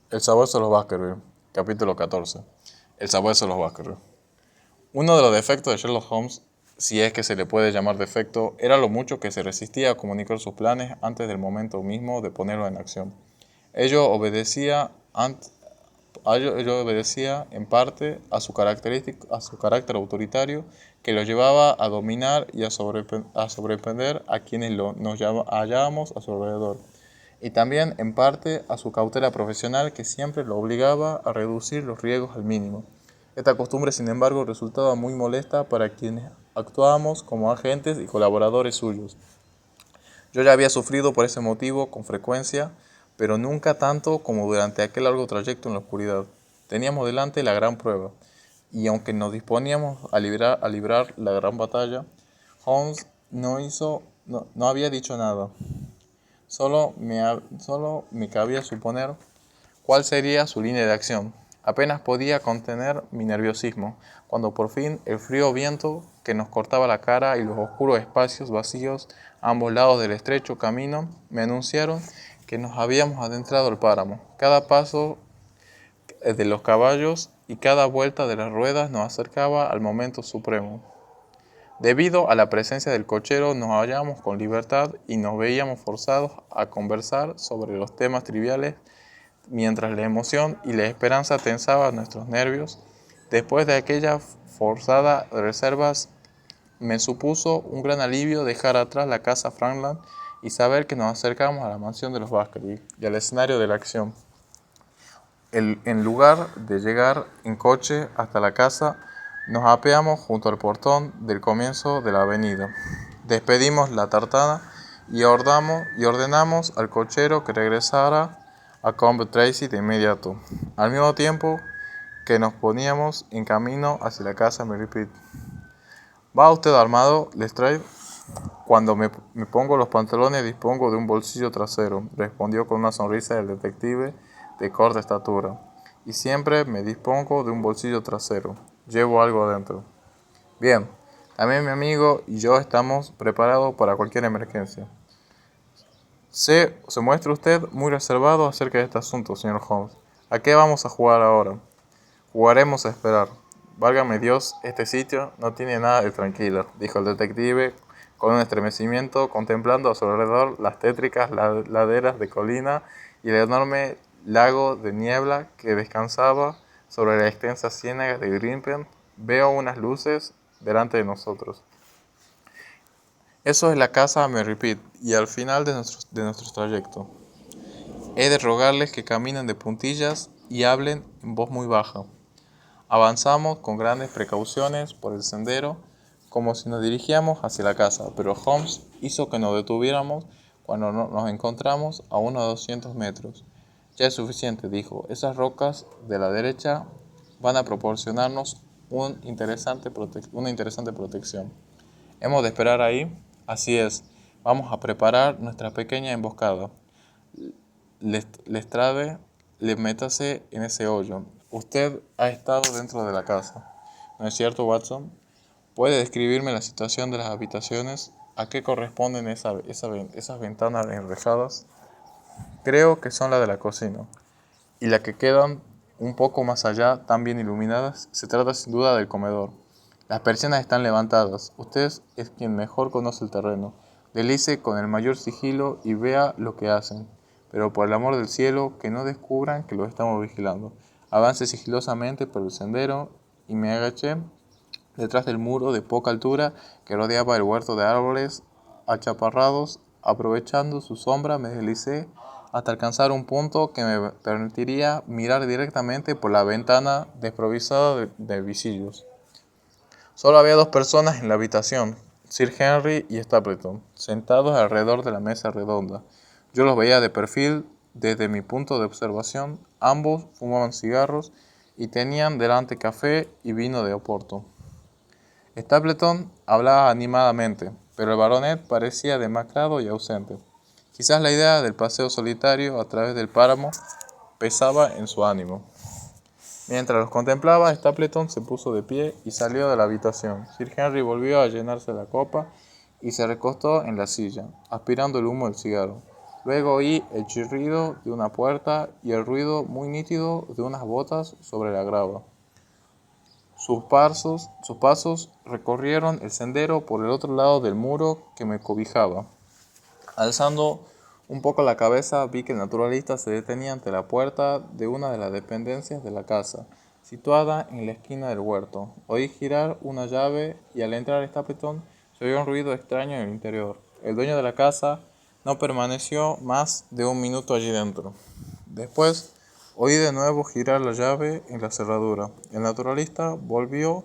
El sabueso de los Baskerville, capítulo 14. El sabueso de los Baskerville. Uno de los defectos de Sherlock Holmes, si es que se le puede llamar defecto, era lo mucho que se resistía a comunicar sus planes antes del momento mismo de ponerlos en acción. Ello obedecía en parte a su carácter autoritario que lo llevaba a dominar y a sobreprender a quienes nos hallábamos a su alrededor, y también en parte a su cautela profesional que siempre lo obligaba a reducir los riesgos al mínimo. Esta costumbre, sin embargo, resultaba muy molesta para quienes actuábamos como agentes y colaboradores suyos. Yo ya había sufrido por ese motivo con frecuencia, pero nunca tanto como durante aquel largo trayecto en la oscuridad. Teníamos delante la gran prueba, y aunque nos disponíamos a librar la gran batalla, Holmes no había dicho nada. Solo me cabía suponer cuál sería su línea de acción. Apenas podía contener mi nerviosismo, cuando por fin el frío viento que nos cortaba la cara y los oscuros espacios vacíos a ambos lados del estrecho camino me anunciaron que nos habíamos adentrado al páramo. Cada paso de los caballos y cada vuelta de las ruedas nos acercaba al momento supremo. Debido a la presencia del cochero nos hallábamos con libertad y nos veíamos forzados a conversar sobre los temas triviales mientras la emoción y la esperanza tensaban nuestros nervios. Después de aquellas forzadas reservas me supuso un gran alivio dejar atrás la casa Frankland y saber que nos acercamos a la mansión de los Baskerville y al escenario de la acción. En lugar de llegar en coche hasta la casa, nos apeamos junto al portón del comienzo de la avenida. Despedimos la tartana y ordenamos al cochero que regresara a Coombe Tracey de inmediato, al mismo tiempo que nos poníamos en camino hacia la casa Merripit. ¿Va usted armado, Lestrade? Cuando me pongo los pantalones dispongo de un bolsillo trasero, respondió con una sonrisa el detective de corta estatura. Y siempre me dispongo de un bolsillo trasero. Llevo algo adentro. Bien, también mi amigo y yo estamos preparados para cualquier emergencia. Se muestra usted muy reservado acerca de este asunto, señor Holmes. ¿A qué vamos a jugar ahora? Jugaremos a esperar. Válgame Dios, este sitio no tiene nada de tranquilo, dijo el detective con un estremecimiento, contemplando a su alrededor las tétricas laderas de colina y el enorme lago de niebla que descansaba sobre la extensa ciénaga de Grimpen. Veo unas luces delante de nosotros. Eso es la casa Merripit, y al final de nuestro trayecto. He de rogarles que caminen de puntillas y hablen en voz muy baja. Avanzamos con grandes precauciones por el sendero, como si nos dirigíamos hacia la casa, pero Holmes hizo que nos detuviéramos cuando nos encontramos a unos 200 metros. Ya es suficiente, dijo. Esas rocas de la derecha van a proporcionarnos una interesante protección. ¿Hemos de esperar ahí? Así es. Vamos a preparar nuestra pequeña emboscada. Lestrade, métase en ese hoyo. Usted ha estado dentro de la casa, ¿no es cierto, Watson? ¿Puede describirme la situación de las habitaciones? ¿A qué corresponden esas ventanas enrejadas? Creo que son las de la cocina. Y las que quedan un poco más allá, tan bien iluminadas, se trata sin duda del comedor. Las persianas están levantadas. Usted es quien mejor conoce el terreno. Deslice con el mayor sigilo y vea lo que hacen. Pero por el amor del cielo, que no descubran que lo estamos vigilando. Avance sigilosamente por el sendero y me agaché detrás del muro de poca altura que rodeaba el huerto de árboles achaparrados. Aprovechando su sombra, me deslicé hasta alcanzar un punto que me permitiría mirar directamente por la ventana desprovisada de visillos. Solo había dos personas en la habitación, Sir Henry y Stapleton, sentados alrededor de la mesa redonda. Yo los veía de perfil desde mi punto de observación. Ambos fumaban cigarros y tenían delante café y vino de Oporto. Stapleton hablaba animadamente, pero el baronet parecía demacrado y ausente. Quizás la idea del paseo solitario a través del páramo pesaba en su ánimo. Mientras los contemplaba, Stapleton se puso de pie y salió de la habitación. Sir Henry volvió a llenarse la copa y se recostó en la silla, aspirando el humo del cigarro. Luego oí el chirrido de una puerta y el ruido muy nítido de unas botas sobre la grava. Sus pasos recorrieron el sendero por el otro lado del muro que me cobijaba. Alzando un poco la cabeza, vi que el naturalista se detenía ante la puerta de una de las dependencias de la casa, situada en la esquina del huerto. Oí girar una llave y al entrar Stapleton se oyó un ruido extraño en el interior. El dueño de la casa no permaneció más de un minuto allí dentro. Después oí de nuevo girar la llave en la cerradura. El naturalista volvió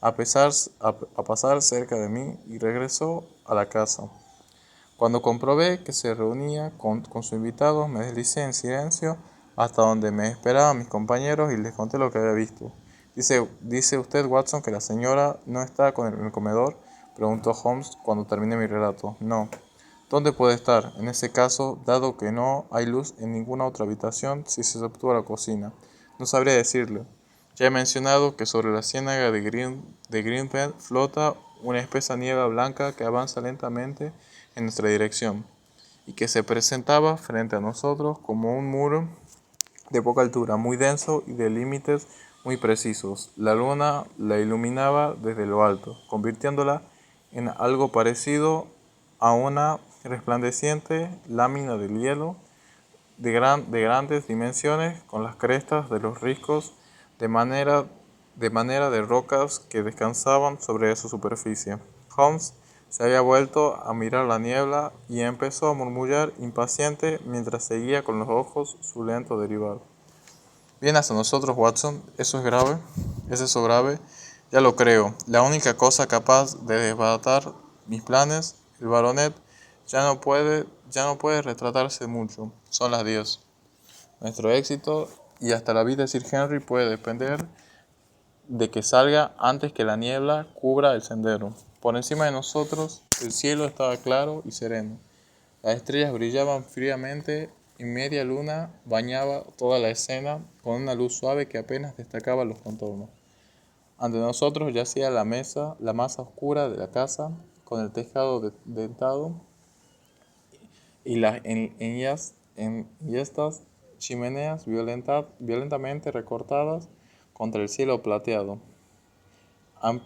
a pasar cerca de mí y regresó a la casa. Cuando comprobé que se reunía con su invitado, me deslicé en silencio hasta donde me esperaban mis compañeros y les conté lo que había visto. ¿Dice usted, Watson, que la señora no está en el comedor?, preguntó Holmes cuando terminé mi relato. No. ¿Dónde puede estar? En ese caso, dado que no hay luz en ninguna otra habitación, si se exceptúa la cocina. No sabría decirle. Ya he mencionado que sobre la ciénaga de Grimpen flota una espesa niebla blanca que avanza lentamente en nuestra dirección, y que se presentaba frente a nosotros como un muro de poca altura, muy denso y de límites muy precisos. La luna la iluminaba desde lo alto, convirtiéndola en algo parecido a una resplandeciente lámina de hielo de grandes dimensiones, con las crestas de los riscos de manera de rocas que descansaban sobre su superficie. Holmes se había vuelto a mirar la niebla y empezó a murmullar impaciente mientras seguía con los ojos su lento derivar. Viene hasta nosotros, Watson. ¿Eso es grave? ¿Es eso grave? Ya lo creo. La única cosa capaz de desbaratar mis planes, el baronet ya no puede retratarse mucho. Son las 10. Nuestro éxito y hasta la vida de Sir Henry puede depender de que salga antes que la niebla cubra el sendero. Por encima de nosotros, el cielo estaba claro y sereno. Las estrellas brillaban fríamente y media luna bañaba toda la escena con una luz suave que apenas destacaba los contornos. Ante nosotros yacía la masa oscura de la casa, con el tejado dentado y las enhiestas chimeneas violentamente recortadas contra el cielo plateado.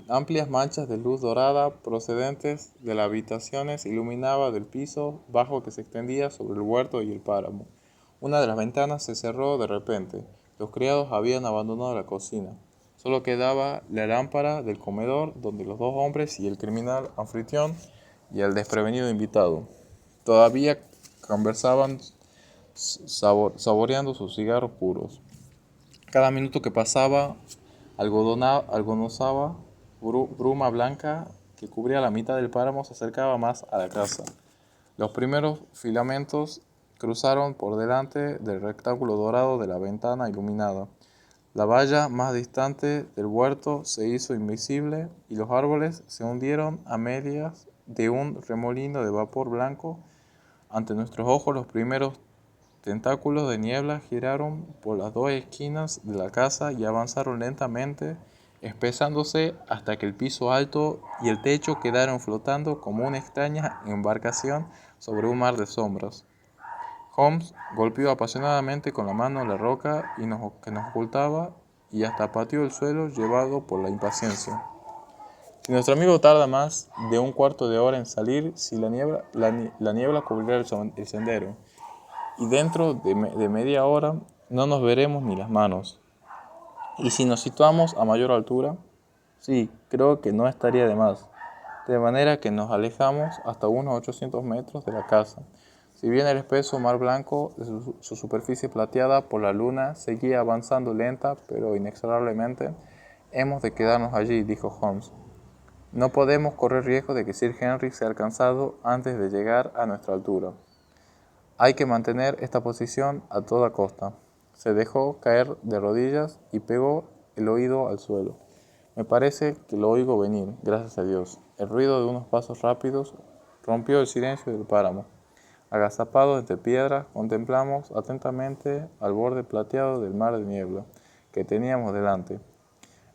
Amplias manchas de luz dorada procedentes de las habitaciones iluminaban del piso bajo que se extendía sobre el huerto y el páramo. Una de las ventanas se cerró de repente. Los criados habían abandonado la cocina. Solo quedaba la lámpara del comedor, donde los dos hombres y el criminal anfitrión y el desprevenido invitado todavía conversaban, saboreando sus cigarros puros. Cada minuto que pasaba algodonizaba bruma blanca que cubría la mitad del páramo se acercaba más a la casa. Los primeros filamentos cruzaron por delante del rectángulo dorado de la ventana iluminada. La valla más distante del huerto se hizo invisible y los árboles se hundieron a medias de un remolino de vapor blanco. Ante nuestros ojos los primeros tentáculos de niebla giraron por las dos esquinas de la casa y avanzaron lentamente, espesándose hasta que el piso alto y el techo quedaron flotando como una extraña embarcación sobre un mar de sombras. Holmes golpeó apasionadamente con la mano la roca que nos ocultaba y hasta pateó el suelo llevado por la impaciencia. Si nuestro amigo tarda más de un cuarto de hora en salir, si la niebla cubrirá el sendero, y dentro de media hora no nos veremos ni las manos. Y si nos situamos a mayor altura, sí, creo que no estaría de más, de manera que nos alejamos hasta unos 800 metros de la casa. Si bien el espeso mar blanco de su superficie plateada por la luna seguía avanzando lenta pero inexorablemente, hemos de quedarnos allí, dijo Holmes. No podemos correr riesgo de que Sir Henry sea alcanzado antes de llegar a nuestra altura. Hay que mantener esta posición a toda costa. Se dejó caer de rodillas y pegó el oído al suelo. Me parece que lo oigo venir, gracias a Dios. El ruido de unos pasos rápidos rompió el silencio del páramo. Agazapados entre piedras, contemplamos atentamente al borde plateado del mar de niebla que teníamos delante.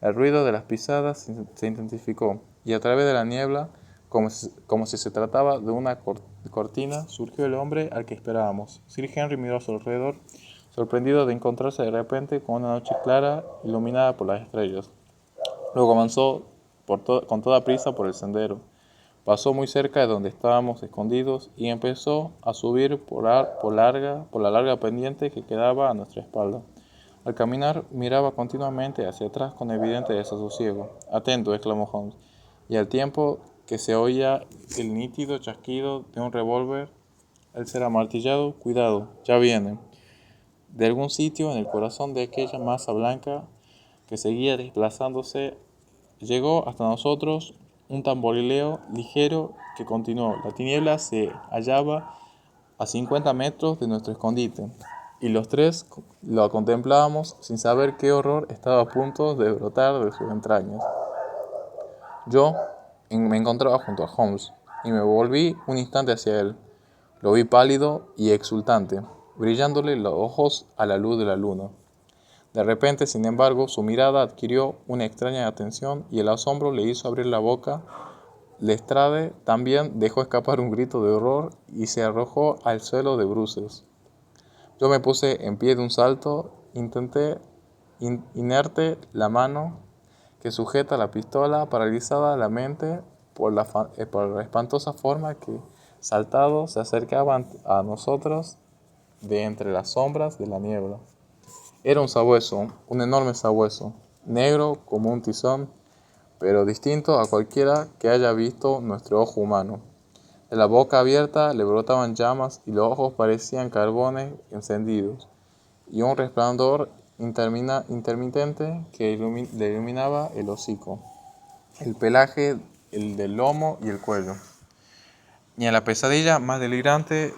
El ruido de las pisadas se intensificó, y a través de la niebla Como si se trataba de una cortina, surgió el hombre al que esperábamos. Sir Henry miró a su alrededor, sorprendido de encontrarse de repente con una noche clara, iluminada por las estrellas. Luego avanzó con toda prisa por el sendero. Pasó muy cerca de donde estábamos escondidos y empezó a subir por la larga pendiente que quedaba a nuestra espalda. Al caminar miraba continuamente hacia atrás con evidente desasosiego. «Atento», exclamó Holmes, y al tiempo que se oía el nítido chasquido de un revólver al ser amartillado, «Cuidado, ya viene». De algún sitio en el corazón de aquella masa blanca que seguía desplazándose, llegó hasta nosotros un tamborileo ligero que continuó. La tiniebla se hallaba a 50 metros de nuestro escondite, y los tres lo contemplábamos sin saber qué horror estaba a punto de brotar de sus entrañas. Yo me encontraba junto a Holmes y me volví un instante hacia él. Lo vi pálido y exultante, brillándole los ojos a la luz de la luna. De repente, sin embargo, su mirada adquirió una extraña atención y el asombro le hizo abrir la boca. Lestrade también dejó escapar un grito de horror y se arrojó al suelo de bruces. Yo me puse en pie de un salto, inerte la mano que sujeta la pistola, paralizada la mente por la espantosa forma que, saltado, se acercaba a nosotros de entre las sombras de la niebla. Era un sabueso, un enorme sabueso, negro como un tizón, pero distinto a cualquiera que haya visto nuestro ojo humano. De la boca abierta le brotaban llamas y los ojos parecían carbones encendidos, y un resplandor intermitente que le iluminaba el hocico, el pelaje, el del lomo y el cuello. Ni a la pesadilla más delirante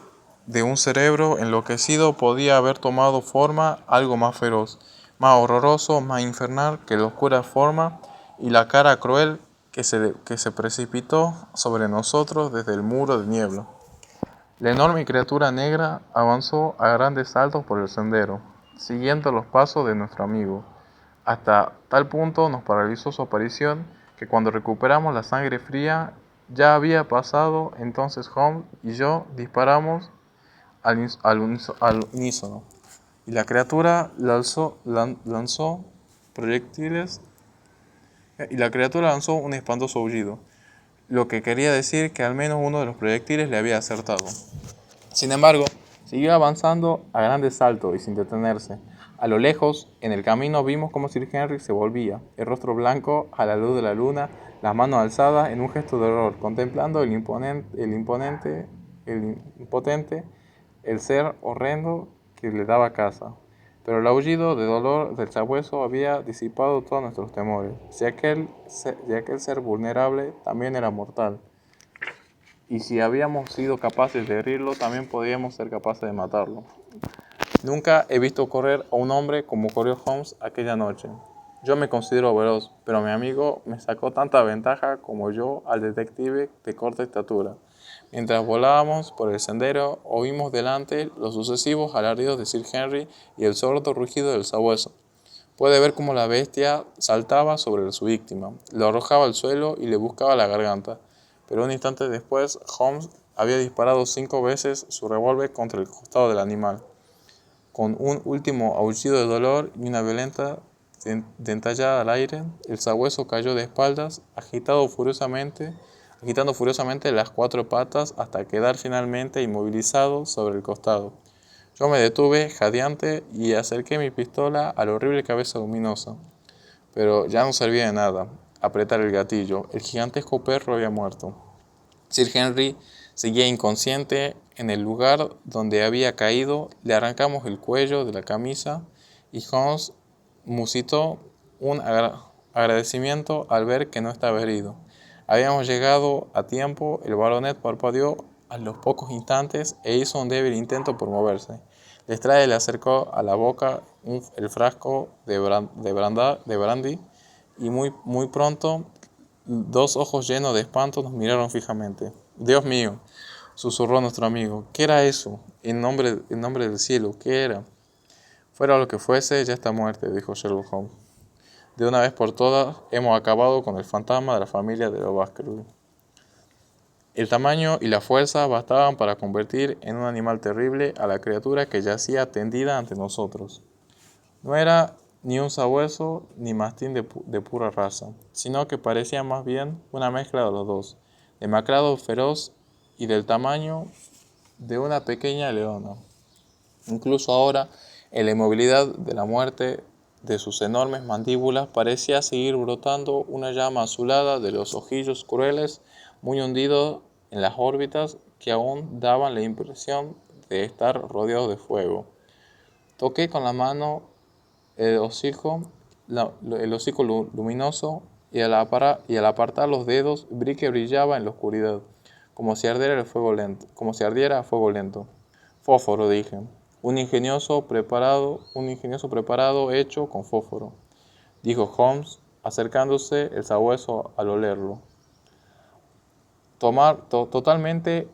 de un cerebro enloquecido podía haber tomado forma algo más feroz, más horroroso, más infernal que la oscura forma y la cara cruel que se precipitó sobre nosotros desde el muro de niebla. La enorme criatura negra avanzó a grandes saltos por el sendero, siguiendo los pasos de nuestro amigo. Hasta tal punto nos paralizó su aparición que cuando recuperamos la sangre fría ya había pasado. Entonces Holmes y yo disparamos al unísono, y la criatura lanzó proyectiles y la criatura lanzó un espantoso aullido, lo que quería decir que al menos uno de los proyectiles le había acertado. Sin embargo, siguió avanzando a grandes saltos y sin detenerse. A lo lejos, en el camino, vimos cómo Sir Henry se volvía, el rostro blanco a la luz de la luna, las manos alzadas en un gesto de horror, contemplando el impotente, el ser horrendo que le daba caza. Pero el aullido de dolor del sabueso había disipado todos nuestros temores. Si aquel ser vulnerable también era mortal, y si habíamos sido capaces de herirlo, también podíamos ser capaces de matarlo. Nunca he visto correr a un hombre como corrió Holmes aquella noche. Yo me considero veloz, pero mi amigo me sacó tanta ventaja como yo al detective de corta estatura. Mientras volábamos por el sendero, oímos delante los sucesivos alaridos de Sir Henry y el sordo rugido del sabueso. Puede ver cómo la bestia saltaba sobre su víctima, lo arrojaba al suelo y le buscaba la garganta. Pero un instante después, Holmes había disparado 5 veces su revólver contra el costado del animal. Con un último aullido de dolor y una violenta dentellada al aire, el sabueso cayó de espaldas, agitando furiosamente las 4 patas hasta quedar finalmente inmovilizado sobre el costado. Yo me detuve, jadeante, y acerqué mi pistola a la horrible cabeza luminosa. Pero ya no servía de nada apretar el gatillo. El gigantesco perro había muerto. Sir Henry seguía inconsciente en el lugar donde había caído. Le arrancamos el cuello de la camisa y Holmes musitó un agradecimiento al ver que no estaba herido. Habíamos llegado a tiempo. El baronet parpadeó a los pocos instantes e hizo un débil intento por moverse. Lestrade le acercó a la boca el frasco de brandy y muy pronto 2 ojos llenos de espanto nos miraron fijamente. «Dios mío», susurró nuestro amigo, «¿qué era eso? En nombre del cielo, ¿qué era?» «Fuera lo que fuese, ya está muerto», dijo Sherlock Holmes. «De una vez por todas hemos acabado con el fantasma de la familia de los Baskerville». El tamaño y la fuerza bastaban para convertir en un animal terrible a la criatura que yacía tendida ante nosotros. No era ni un sabueso ni mastín de pura raza, sino que parecía más bien una mezcla de los dos, demacrado, feroz y del tamaño de una pequeña leona. Incluso ahora, en la inmovilidad de la muerte de sus enormes mandíbulas, parecía seguir brotando una llama azulada de los ojillos crueles, muy hundidos en las órbitas, que aún daban la impresión de estar rodeados de fuego. Toqué con la mano el hocico, luminoso, y al apartar los dedos vi que brillaba en la oscuridad, como si ardiera a fuego lento. Fósforo, dije. Un ingenioso preparado hecho con fósforo, dijo Holmes, acercándose el sabueso al olerlo. Totalmente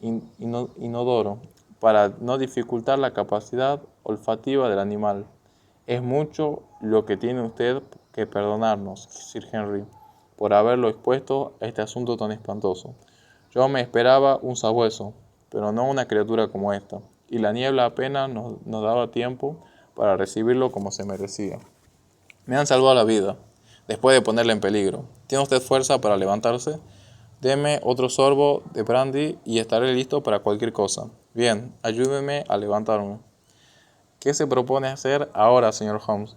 inodoro, para no dificultar la capacidad olfativa del animal. Es mucho lo que tiene usted que perdonarnos, Sir Henry, por haberlo expuesto a este asunto tan espantoso. Yo me esperaba un sabueso, pero no una criatura como esta, y la niebla apenas nos daba tiempo para recibirlo como se merecía. Me han salvado la vida, después de ponerla en peligro. ¿Tiene usted fuerza para levantarse? Deme otro sorbo de brandy y estaré listo para cualquier cosa. Bien, ayúdeme a levantarme. ¿Qué se propone hacer ahora, señor Holmes?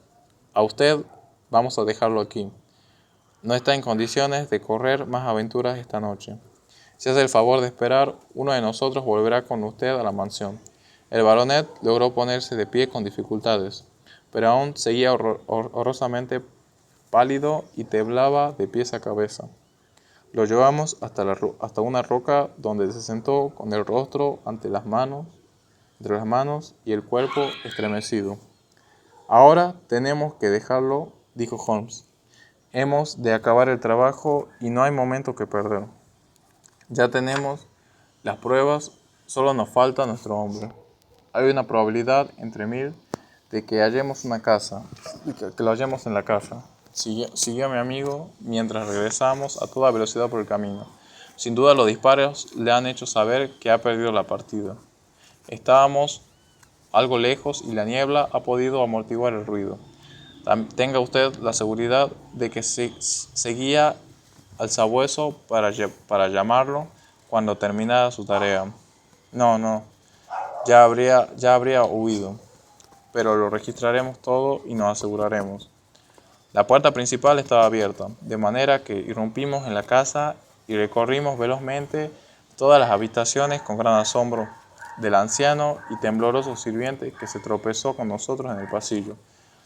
A usted vamos a dejarlo aquí. No está en condiciones de correr más aventuras esta noche. Si hace el favor de esperar, uno de nosotros volverá con usted a la mansión. El baronet logró ponerse de pie con dificultades, pero aún seguía horrorosamente pálido y temblaba de pies a cabeza. Lo llevamos hasta una roca donde se sentó con el rostro entre las manos y el cuerpo estremecido. Ahora tenemos que dejarlo, dijo Holmes. Hemos de acabar el trabajo y no hay momento que perder. Ya tenemos las pruebas, solo nos falta nuestro hombre. Hay una probabilidad entre 1000 de que hallemos una casa, que lo hallemos en la casa. Siguió mi amigo mientras regresamos a toda velocidad por el camino. Sin duda los disparos le han hecho saber que ha perdido la partida. Estábamos algo lejos y la niebla ha podido amortiguar el ruido. Tenga usted la seguridad de que seguía al sabueso para llamarlo cuando terminara su tarea. No, ya habría huido, pero lo registraremos todo y nos aseguraremos. La puerta principal estaba abierta, de manera que irrumpimos en la casa y recorrimos velozmente todas las habitaciones con gran asombro del anciano y tembloroso sirviente que se tropezó con nosotros en el pasillo.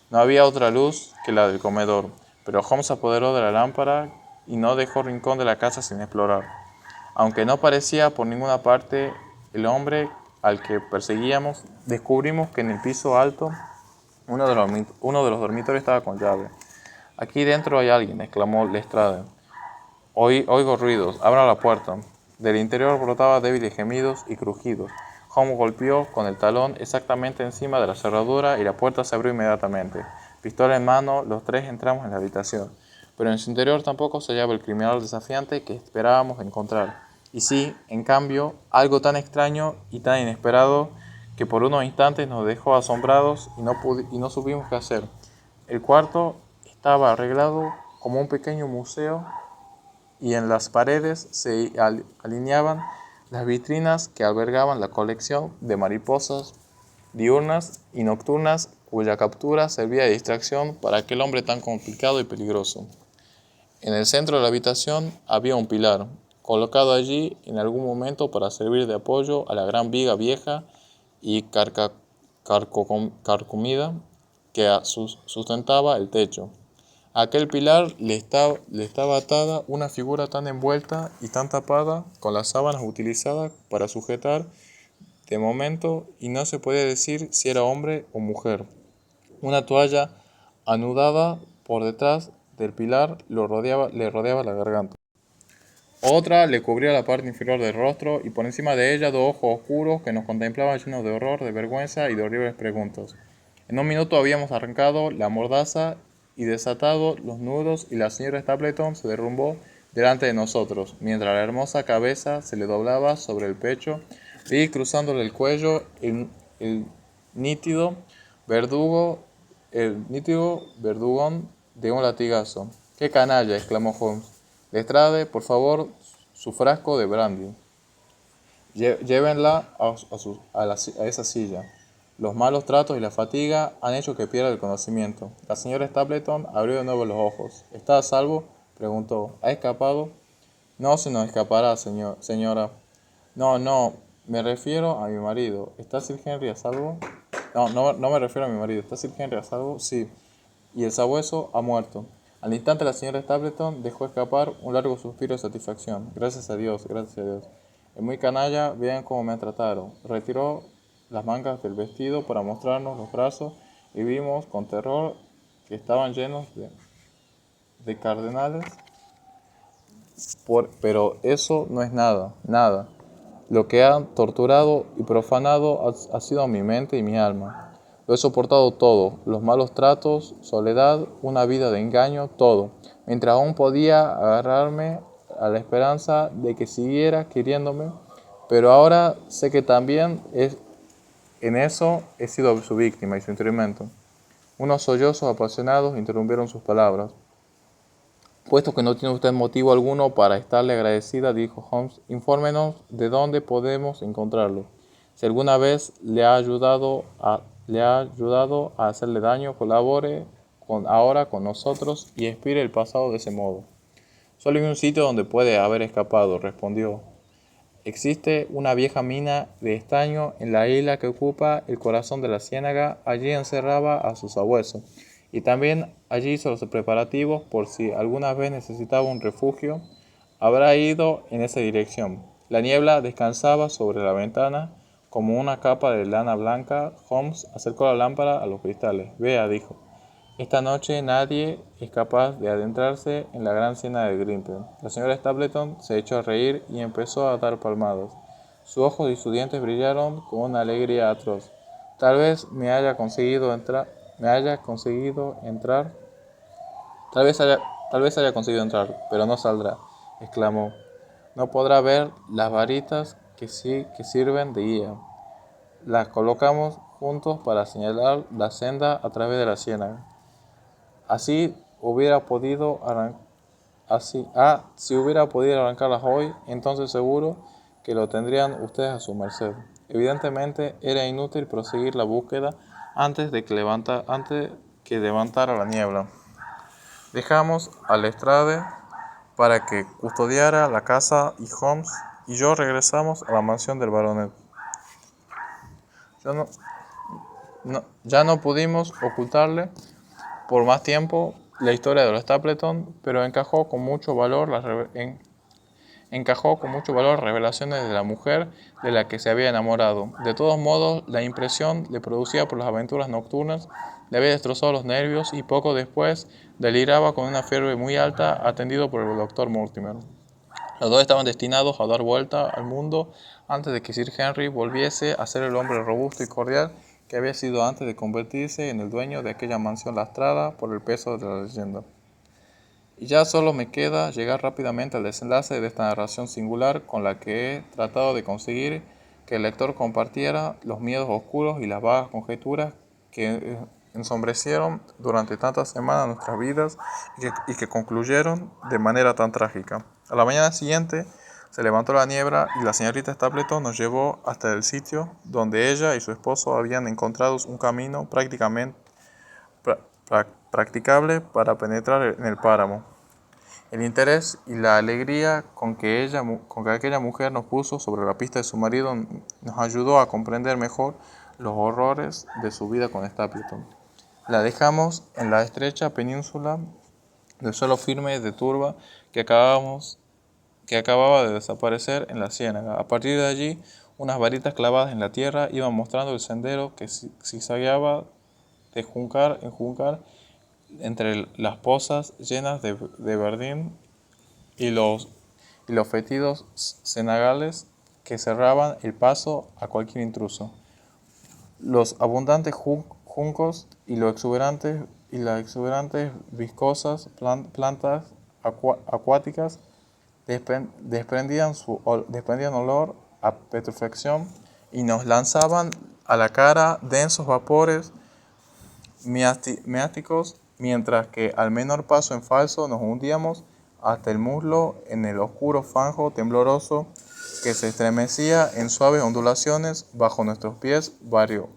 No había otra luz que la del comedor, pero Holmes se apoderó de la lámpara y no dejó rincón de la casa sin explorar. Aunque no parecía por ninguna parte el hombre al que perseguíamos, descubrimos que en el piso alto uno de los dormitorios estaba con llave. «Aquí dentro hay alguien», exclamó Lestrade. Oigo ruidos, abra la puerta. Del interior brotaba débiles gemidos y crujidos. Holmes golpeó con el talón exactamente encima de la cerradura y la puerta se abrió inmediatamente. Pistola en mano, los tres entramos en la habitación. Pero en su interior tampoco se hallaba el criminal desafiante que esperábamos encontrar. Y sí, en cambio, algo tan extraño y tan inesperado que por unos instantes nos dejó asombrados y no supimos qué hacer. El cuarto estaba arreglado como un pequeño museo y en las paredes se alineaban las vitrinas que albergaban la colección de mariposas diurnas y nocturnas cuya captura servía de distracción para aquel hombre tan complicado y peligroso. En el centro de la habitación había un pilar, colocado allí en algún momento para servir de apoyo a la gran viga vieja y carcomida que sustentaba el techo. A aquel pilar le estaba atada una figura tan envuelta y tan tapada con las sábanas utilizadas para sujetar de momento, y no se podía decir si era hombre o mujer. Una toalla anudada por detrás del pilar le rodeaba la garganta. Otra le cubría la parte inferior del rostro y por encima de ella dos ojos oscuros que nos contemplaban llenos de horror, de vergüenza y de horribles preguntas. En un minuto habíamos arrancado la mordaza y desatado los nudos y la señora Stapleton se derrumbó delante de nosotros, mientras la hermosa cabeza se le doblaba sobre el pecho y cruzándole el cuello el nítido verdugo, el nítido verdugón de un latigazo. ¡Qué canalla!, exclamó Holmes. Lestrade, por favor, su frasco de brandy. Llévenla a esa silla. Los malos tratos y la fatiga han hecho que pierda el conocimiento. La señora Stapleton abrió de nuevo los ojos. ¿Está a salvo?, preguntó. ¿Ha escapado? No se nos escapará, señora. No, me refiero a mi marido. ¿Está Sir Henry a salvo? No me refiero a mi marido. ¿Está Sir Henry a salvo? Sí. Y el sabueso ha muerto. Al instante la señora Stapleton dejó escapar un largo suspiro de satisfacción. Gracias a Dios, gracias a Dios. Es muy canalla, vean cómo me trataron. Retiró las mangas del vestido para mostrarnos los brazos y vimos con terror que estaban llenos de cardenales. Pero eso no es nada. Lo que han torturado y profanado ha sido mi mente y mi alma. Lo he soportado todo, los malos tratos, soledad, una vida de engaño, todo, mientras aún podía agarrarme a la esperanza de que siguiera queriéndome, pero ahora sé que también en eso he sido su víctima y su instrumento. Unos sollozos apasionados interrumpieron sus palabras. Puesto que no tiene usted motivo alguno para estarle agradecida, dijo Holmes, infórmenos de dónde podemos encontrarlo. Si alguna vez le ha ayudado a hacerle daño, colabore ahora con nosotros y expire el pasado de ese modo. Solo hay un sitio donde puede haber escapado, respondió. Existe una vieja mina de estaño en la isla que ocupa el corazón de la ciénaga. Allí encerraba a su sabueso. Y también allí hizo los preparativos por si alguna vez necesitaba un refugio. Habrá ido en esa dirección. La niebla descansaba sobre la ventana como una capa de lana blanca. Holmes acercó la lámpara a los cristales. Vea, dijo. Esta noche nadie es capaz de adentrarse en la gran ciénaga de Grimpen. La señora Stapleton se echó a reír y empezó a dar palmadas. Sus ojos y sus dientes brillaron con una alegría atroz. Tal vez haya conseguido entrar, tal vez haya conseguido entrar, pero no saldrá, exclamó. No podrá ver las varitas que sirven de guía. Las colocamos juntos para señalar la senda a través de la ciénaga. Si hubiera podido arrancarlas hoy, entonces seguro que lo tendrían ustedes a su merced. Evidentemente era inútil proseguir la búsqueda antes que levantara la niebla. Dejamos a Lestrade para que custodiara la casa y Holmes y yo regresamos a la mansión del baronet. Ya no pudimos ocultarle por más tiempo la historia de los Stapleton, pero encajó con mucho valor las revelaciones de la mujer de la que se había enamorado. De todos modos, la impresión le producida por las aventuras nocturnas le había destrozado los nervios y poco después deliraba con una fiebre muy alta, atendido por el doctor Mortimer. Los dos estaban destinados a dar vuelta al mundo antes de que Sir Henry volviese a ser el hombre robusto y cordial que había sido antes de convertirse en el dueño de aquella mansión lastrada por el peso de la leyenda. Y ya solo me queda llegar rápidamente al desenlace de esta narración singular con la que he tratado de conseguir que el lector compartiera los miedos oscuros y las vagas conjeturas que ensombrecieron durante tantas semanas nuestras vidas y que concluyeron de manera tan trágica. A la mañana siguiente se levantó la niebla y la señorita Stapleton nos llevó hasta el sitio donde ella y su esposo habían encontrado un camino practicable para penetrar en el páramo. El interés y la alegría con que aquella mujer nos puso sobre la pista de su marido nos ayudó a comprender mejor los horrores de su vida con Stapleton. La dejamos en la estrecha península del suelo firme de turba que acababa de desaparecer en la ciénaga. A partir de allí, unas varitas clavadas en la tierra iban mostrando el sendero que zigzagueaba de juncar en juncar entre las pozas llenas de verdín y los fétidos cenagales que cerraban el paso a cualquier intruso. Los abundantes juncos y las exuberantes viscosas plantas acuáticas desprendían olor a petrefacción y nos lanzaban a la cara densos vapores miásticos, mientras que al menor paso en falso nos hundíamos hasta el muslo en el oscuro fango tembloroso que se estremecía en suaves ondulaciones bajo nuestros pies varios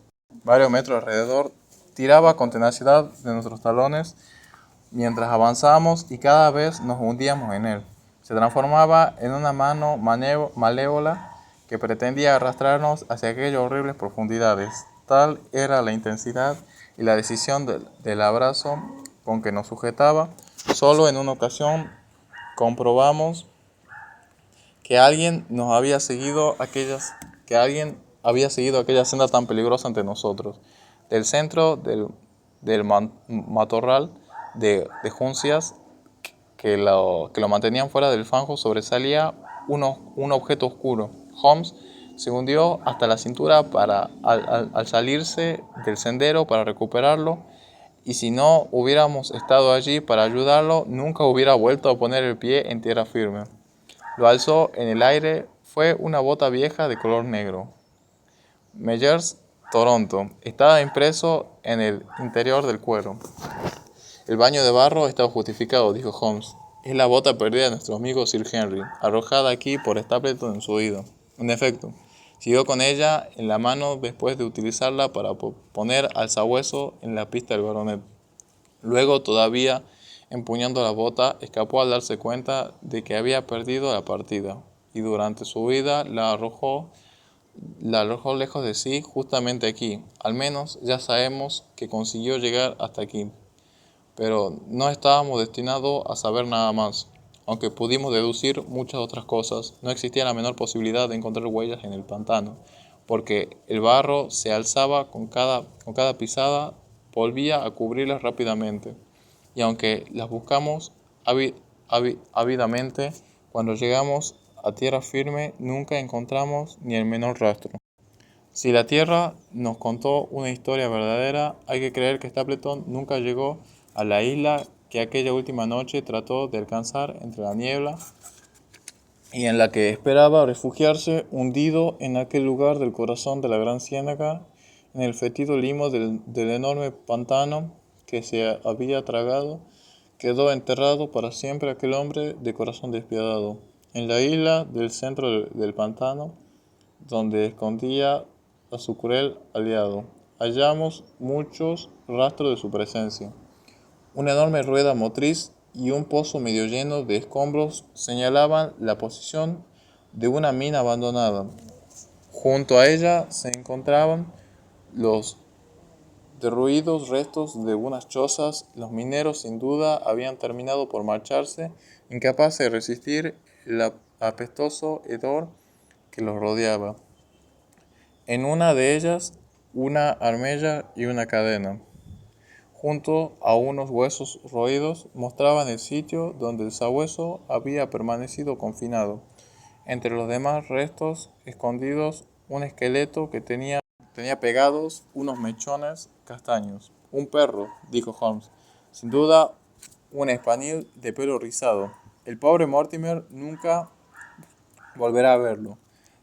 metros alrededor, tiraba con tenacidad de nuestros talones mientras avanzábamos y cada vez nos hundíamos en él. Se transformaba en una mano malévola que pretendía arrastrarnos hacia aquellas horribles profundidades. Tal era la intensidad y la decisión del abrazo con que nos sujetaba. Solo en una ocasión comprobamos que alguien había seguido aquella senda tan peligrosa ante nosotros. Del centro del matorral de juncias que lo mantenían fuera del fango sobresalía un objeto oscuro. Holmes se hundió hasta la cintura al salirse del sendero para recuperarlo, y si no hubiéramos estado allí para ayudarlo, nunca hubiera vuelto a poner el pie en tierra firme. Lo alzó en el aire. Fue una bota vieja de color negro. Meyers, Toronto. Estaba impreso en el interior del cuero. El baño de barro estaba justificado, dijo Holmes. Es la bota perdida de nuestro amigo Sir Henry, arrojada aquí por Stapleton en su oído. En efecto, siguió con ella en la mano después de utilizarla para poner al sabueso en la pista del baronet. Luego, todavía empuñando la bota, escapó al darse cuenta de que había perdido la partida, y durante su huida la arrojó lejos de sí, justamente aquí. Al menos ya sabemos que consiguió llegar hasta aquí. Pero no estábamos destinados a saber nada más. Aunque pudimos deducir muchas otras cosas, no existía la menor posibilidad de encontrar huellas en el pantano, porque el barro se alzaba con cada pisada, volvía a cubrirlas rápidamente. Y aunque las buscamos ávidamente, cuando llegamos a tierra firme nunca encontramos ni el menor rastro. Si la Tierra nos contó una historia verdadera, hay que creer que Stapleton nunca llegó a la isla que aquella última noche trató de alcanzar entre la niebla y en la que esperaba refugiarse, hundido en aquel lugar del corazón de la gran ciénaga, en el fétido limo del enorme pantano que se había tragado. Quedó enterrado para siempre aquel hombre de corazón despiadado. En la isla del centro del pantano, donde escondía a su cruel aliado, hallamos muchos rastros de su presencia. Una enorme rueda motriz y un pozo medio lleno de escombros señalaban la posición de una mina abandonada. Junto a ella se encontraban los derruidos restos de unas chozas. Los mineros sin duda habían terminado por marcharse, incapaces de resistir el apestoso hedor que los rodeaba. En una de ellas, una armella y una cadena, junto a unos huesos roídos, mostraban el sitio donde el sabueso había permanecido confinado. Entre los demás restos escondidos, un esqueleto que tenía pegados unos mechones castaños. Un perro, dijo Holmes. Sin duda, un español de pelo rizado. El pobre Mortimer nunca volverá a verlo.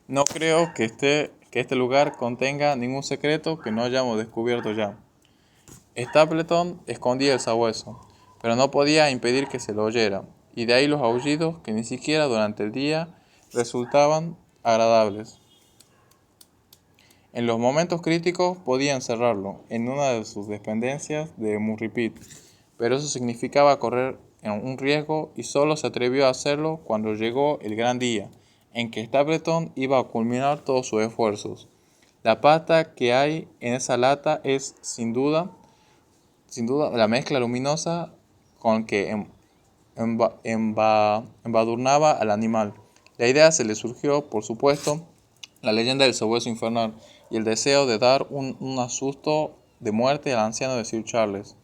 No creo que este lugar contenga ningún secreto que no hayamos descubierto ya. Stapleton escondía el sabueso, pero no podía impedir que se lo oyera, y de ahí los aullidos que ni siquiera durante el día resultaban agradables. En los momentos críticos podía encerrarlo en una de sus dependencias de Murray Pit, pero eso significaba correr un riesgo, y solo se atrevió a hacerlo cuando llegó el gran día en que Stapleton iba a culminar todos sus esfuerzos. La pasta que hay en esa lata es, sin duda, la mezcla luminosa con que embadurnaba al animal. La idea se le surgió, por supuesto, la leyenda del sabueso infernal y el deseo de dar un asusto de muerte al anciano de Sir Charles.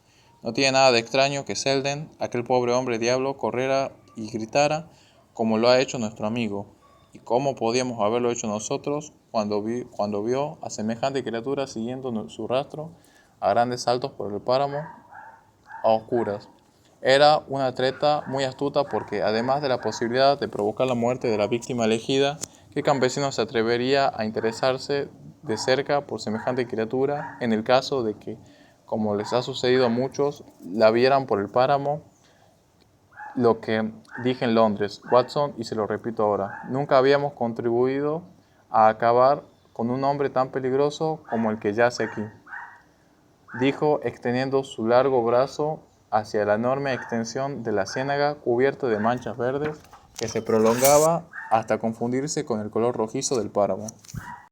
No tiene nada de extraño que Selden, aquel pobre hombre diablo, corriera y gritara como lo ha hecho nuestro amigo. ¿Y cómo podíamos haberlo hecho nosotros cuando vio a semejante criatura siguiendo su rastro a grandes saltos por el páramo a oscuras? Era una treta muy astuta porque, además de la posibilidad de provocar la muerte de la víctima elegida, ¿qué campesino se atrevería a interesarse de cerca por semejante criatura en el caso de que, como les ha sucedido a muchos, la vieran por el páramo? Lo que dije en Londres, Watson, y se lo repito ahora, nunca habíamos contribuido a acabar con un hombre tan peligroso como el que yace aquí, dijo extendiendo su largo brazo hacia la enorme extensión de la ciénaga cubierta de manchas verdes que se prolongaba hasta confundirse con el color rojizo del páramo.